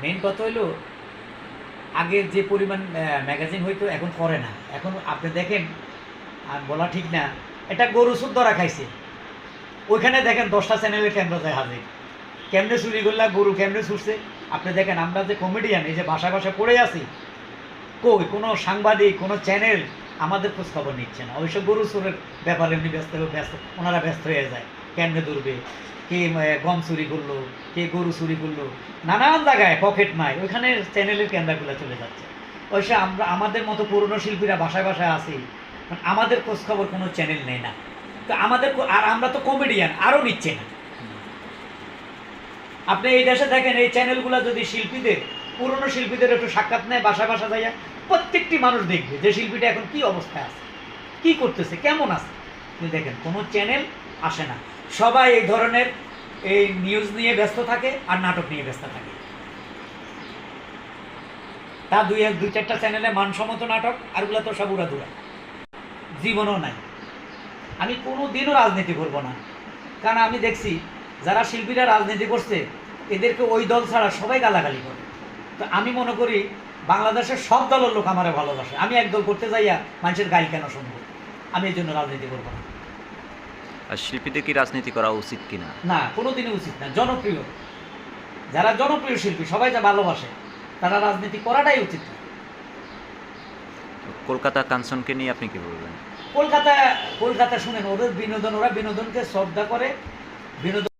Main কথা হইলো আগে যে পরিমাণ ম্যাগাজিন হইতো এখন করে না। এখন আপনি দেখেন, আর বলা ঠিক না, এটা গরু সুদ ধরা খাইছে, ওইখানে দেখেন 10টা চ্যানেলের ক্যামেরা যায় হাজির। কেমনে চুরি করলা, গরু কেমনে ছুটছে। আপনি দেখেন আমরা যে কমেডিয়ান, এই যে বাসায় বাসায় পড়ে আছি, কই কোনো সাংবাদিক কোনো চ্যানেল আমাদের খোঁজ খবর নিচ্ছে না। ওইসব গরু চোরের ব্যাপারে এমনি ব্যস্ত, ওনারা ব্যস্ত হয়ে যায়। কেমনে ধরবে, কে গম চুরি করলো, কে গরু চুরি করলো, নানান জায়গায় পকেট মাই, ওইখানে চ্যানেলের ক্যামেরাগুলো চলে যাচ্ছে। ওইসব আমরা আমাদের মতো পুরনো শিল্পীরা বাসায় বাসায় আছি, আমাদের খোঁজ খবর কোনো চ্যানেল নেই না। তো আমাদের আর আমরা তো কমেডিয়ান, আরও নিচ্ছে না। আপনি এই দেশে দেখেন, এই চ্যানেলগুলো যদি শিল্পীদের, পুরনো শিল্পীদের একটু সাক্ষাৎ নেয় বাসা বাসা যাইয়া, প্রত্যেকটি মানুষ দেখবে যে শিল্পীটা এখন কি অবস্থায় আছে, কি করতেছে, কেমন আছে। কিন্তু দেখেন কোনো চ্যানেল আসে না। সবাই এই ধরনের এই নিউজ নিয়ে ব্যস্ত থাকে আর নাটক নিয়ে ব্যস্ত থাকে। তা দুই চারটা চ্যানেলে মানসম্মত নাটক, আরগুলো তো সব উড়াধুরা, জীবনও নাই। আমি কোনো দিনও রাজনীতি করবো না, কারণ আমি দেখছি যারা শিল্পীরা রাজনীতি করছে এদেরকে ওই দল ছাড়া সবাই গালাগালি করে। তো আমি মনে করি বাংলাদেশের সব দলের লোক আমারে ভালোবাসে, আমি এক দল করতে যাইয়া মানুষের গালি কেন শুনবো। আমি এই জন্য রাজনীতি করবো না। আর শিল্পীদের কি রাজনীতি করা উচিত কিনা? না, কোনোদিনই উচিত না। জনপ্রিয় যারা জনপ্রিয় শিল্পী, সবাই যা ভালোবাসে, তারা রাজনীতি করাটাই উচিত না। কলকাতা কাঞ্চনকে নিয়ে আপনি কি বলবেন? কলকাতা কলকাতা শুনেন, ওদের বিনোদন, ওরা বিনোদনকে শ্রদ্ধা করে, বিনোদন